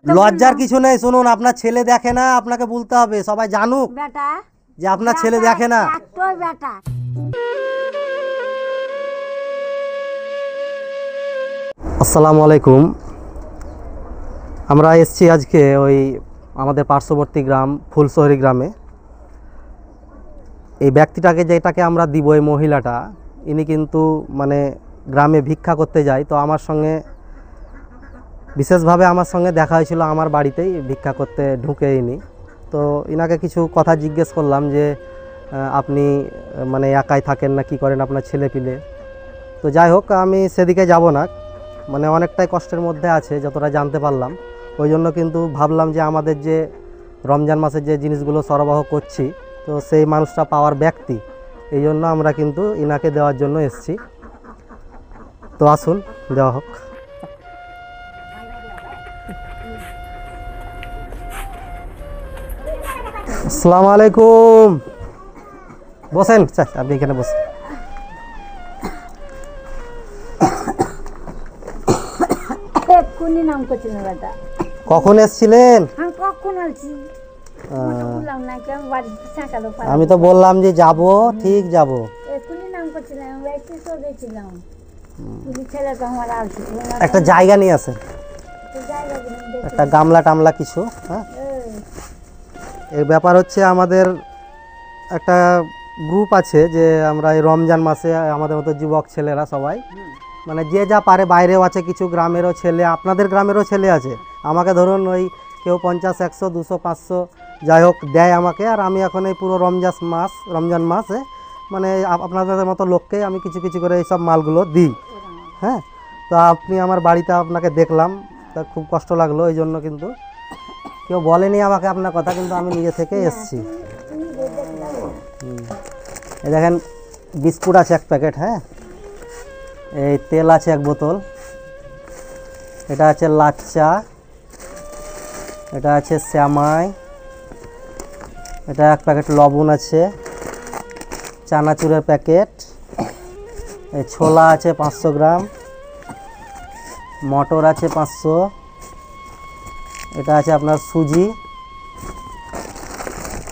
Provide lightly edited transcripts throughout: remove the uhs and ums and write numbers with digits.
লজ্জার কিছু নেই। শুনুন, আপনার ছেলে দেখে না, আপনাকে বলতে হবে, সবাই জানুক বেটা যে আপনার ছেলে দেখে না। একটাই বেটা। আসসালামু আলাইকুম। আমরা এসেছি আজকে ওই আমাদের পার্শ্ববর্তী গ্রাম ফুলশহরি গ্রামে। এই ব্যক্তিটাকে যেটাকে আমরা দিব, এই মহিলাটা, ইনি কিন্তু মানে গ্রামে ভিক্ষা করতে যায়। তো আমার সঙ্গে বিশেষভাবে আমার সঙ্গে দেখা হয়েছিল আমার বাড়িতেই ভিক্ষা করতে ঢুকে ইনি। তো ইনাকে কিছু কথা জিজ্ঞেস করলাম যে আপনি মানে একাই থাকেন না, কি করেন, আপনার ছেলে পিলে। তো যাই হোক, আমি সেদিকে যাব না, মানে অনেকটাই কষ্টের মধ্যে আছে যতটা জানতে পারলাম। ওই জন্য কিন্তু ভাবলাম যে আমাদের যে রমজান মাসে যে জিনিসগুলো সরবরাহ করছি, তো সেই মানুষটা পাওয়ার ব্যক্তি, এই জন্য আমরা কিন্তু ইনাকে দেওয়ার জন্য এসেছি। তো আসুন, দেওয়া হোক। আসসালামু আলাইকুম। বসেন স্যার, আপনি এখানে বসেন। এক্ষুনি নাম করছি না বেটা। কখন এসেছিলেন? আমি কখন আছি? বললাম না কি আমি বাড়ি সাঁকালো। আমি তো বললাম যে যাব, ঠিক যাব। এক্ষুনি নাম করছিলাম, আমরা একটু চলেছিলাম। কিন্তু ছেলেটা আমার আসছে একটা জায়গা নিয়ে আসেন, একটা গামলা টামলা কিছু। হ্যাঁ, এই ব্যাপার হচ্ছে আমাদের একটা গ্রুপ আছে যে আমরা এই রমজান মাসে আমাদের মতো যুবক ছেলেরা সবাই, মানে যে যা পারে, বাইরেও আছে কিছু, গ্রামেরও ছেলে, আপনাদের গ্রামেরও ছেলে আছে। আমাকে ধরুন ওই কেউ 50, 100, 200, 500 যাই হোক দেয় আমাকে। আর আমি এখন এই পুরো রমজান মাসে মানে আপনাদের মতো লোককে আমি কিছু কিছু করে এইসব মালগুলো দিই। হ্যাঁ, তো আপনি আমার বাড়িতে আপনাকে দেখলাম, তা খুব কষ্ট লাগলো। এই জন্য কিন্তু কেউ বলেনি আমাকে আপনার কথা, কিন্তু আমি নিজে থেকে এসেছি। এই দেখেন, বিস্কুট আছে 1 প্যাকেট। হ্যাঁ, এই তেল আছে 1 বোতল, এটা আছে লাচ্চা, এটা আছে শ্যামাই, এটা 1 প্যাকেট লবণ আছে, চানাচুরের প্যাকেট, এই ছোলা আছে 500 গ্রাম, মটর আছে 500, এটা আছে আপনার সুজি,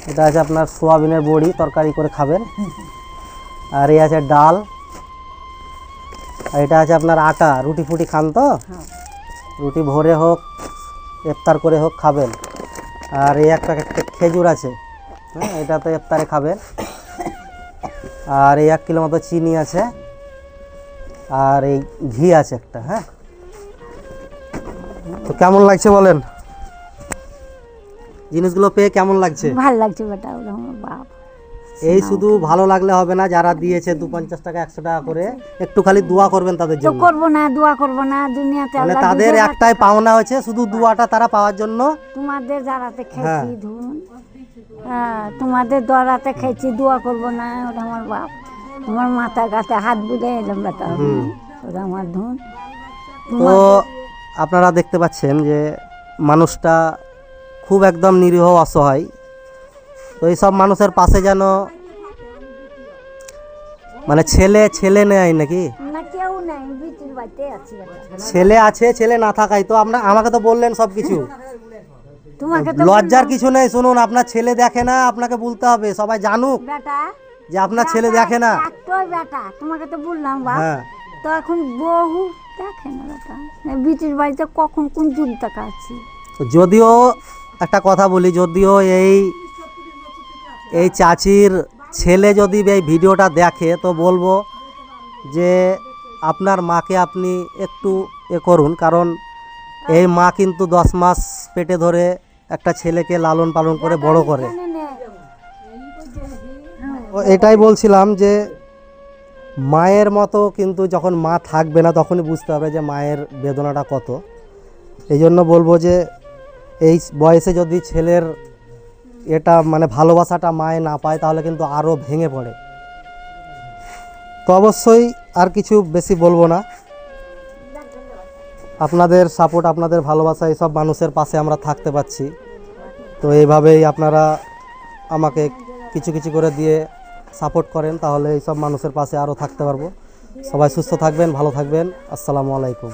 এটা আছে আপনার সোয়াবিনের বড়ি, তরকারি করে খাবেন, আর এই আছে ডাল, আর এটা আছে আপনার আটা, রুটি ফুটি খান তো, রুটি ভরে হোক ইফতার করে হোক খাবেন। আর এই একটা খেজুর আছে, হ্যাঁ, এটা তো ইফতারে খাবেন। আর এই 1 কিলো মতো চিনি আছে, আর এই ঘি আছে একটা। হ্যাঁ, তো কেমন লাগছে বলেন? জিনিসগুলো পেয়ে কেমন লাগছে? ভালো লাগছে বেটা, ওরা আমার বাপ। এই শুধু ভালো লাগলে হবে না, যারা দিয়েছে 250 টাকা 100 টাকা করে, একটু খালি দোয়া করবেন তাদের তো জন্য। করবো না, দোয়া করবো না? দুনিয়াতে মানে আল্লাহ তাদের দুটো একটাই পাওনা হয়েছে, শুধু দোয়াটা তারা পাওয়ার জন্য। তোমাদের যারাতে খেয়েছি ধুন, হ্যাঁ, তোমাদের দরাতে খেয়েছি, দোয়া করবো না? ওটা আমার বাপ। তোমার মাথার কাছে হাত বুঝে এলাম বেটা, ওটা আমার ধুন। তো আপনারা দেখতে পাচ্ছেন যে মানুষটা খুব একদম নিরীহ, অসহায়। তো এইসব মানুষের পাশে যেন মানে ছেলে নেয় নাকি? না, কেউ নেই, বিটির বাড়িতে আছি বেটা। ছেলে আছে, ছেলে না থাকাই তো আপনার, আমাকে তো বললেন সব কিছু। তোমাকে তো লজ্জার কিছু নেই। শুনুন, আপনার ছেলে দেখে না, আপনাকে বলতে হবে, সবাই জানুক বেটা যে আপনার ছেলে দেখে না। একটাই বেটা, তোমাকে তো বললাম বাপ। হ্যাঁ, তো এখন বহু দেখে না বেটা, বিটির বাড়িতে কখন কোন যুগ দেখা আছি। যদিও একটা কথা বলি, যদিও এই চাচির ছেলে যদি এই ভিডিওটা দেখে, তো বলবো যে আপনার মাকে আপনি একটু করুন, কারণ এই মা কিন্তু 10 মাস পেটে ধরে একটা ছেলেকে লালন পালন করে বড় করে। এটাই বলছিলাম যে মায়ের মতো কিন্তু যখন মা থাকবে না, তখনই বুঝতে হবে যে মায়ের বেদনাটা কত। এই জন্য বলবো যে এই বয়সে যদি ছেলের এটা মানে ভালোবাসাটা মায়ে না পায়, তাহলে কিন্তু আরও ভেঙে পড়ে। তো অবশ্যই আর কিছু বেশি বলবো না। আপনাদের সাপোর্ট, আপনাদের ভালোবাসা, এইসব মানুষের পাশে আমরা থাকতে পারছি। তো এইভাবেই আপনারা আমাকে কিছু কিছু করে দিয়ে সাপোর্ট করেন, তাহলে এইসব মানুষের পাশে আরও থাকতে পারবো। সবাই সুস্থ থাকবেন, ভালো থাকবেন। আসসালামু আলাইকুম।